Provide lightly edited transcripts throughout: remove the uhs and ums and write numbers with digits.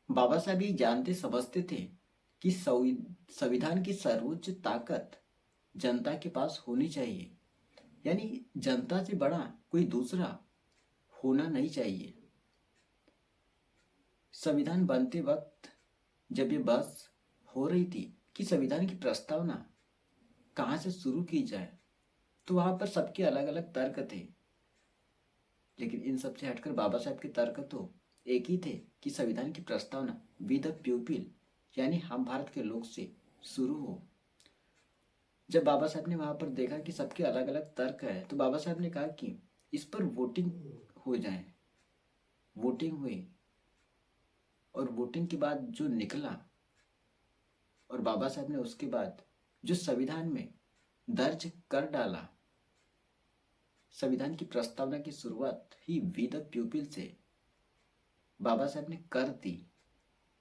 बाबा साहब ये जानते समझते थे कि संविधान की सर्वोच्च ताकत जनता के पास होनी चाहिए। यानी जनता से बड़ा कोई दूसरा होना नहीं चाहिए। संविधान बनते वक्त जब ये बहस हो रही थी कि संविधान की प्रस्तावना कहाँ से शुरू की जाए, तो वहां पर सबके अलग अलग तर्क थे। लेकिन इन सब से हटकर बाबा साहब के तर्क तो एक ही थे कि संविधान की प्रस्तावना विद द पीपल, यानी हम भारत के लोग से शुरू हो। जब बाबा साहब ने वहां पर देखा कि सबके अलग अलग तर्क है, तो बाबा साहब ने कहा कि इस पर वोटिंग हो जाए। वोटिंग हुई और वोटिंग के बाद जो निकला, और बाबा साहब ने उसके बाद जो संविधान में दर्ज कर डाला, संविधान की प्रस्तावना की शुरुआत ही वी द पीपल से बाबा साहब ने कर दी।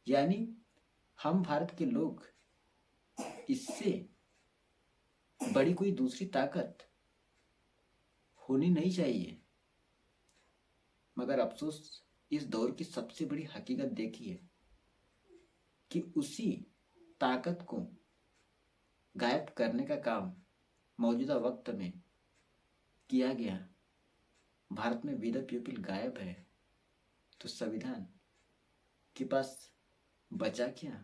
यानी हम भारत के लोग, इससे बड़ी कोई दूसरी ताकत होनी नहीं चाहिए। मगर अफसोस, इस दौर की सबसे बड़ी हकीकत देखिए कि उसी ताकत को गायब करने का काम मौजूदा वक्त में किया गया। भारत में वी द पीपल गायब है, तो संविधान के पास बचा क्या?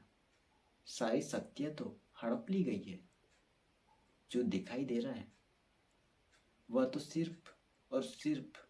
सारी शक्तियां तो हड़प ली गई है। जो दिखाई दे रहा है वह तो सिर्फ और सिर्फ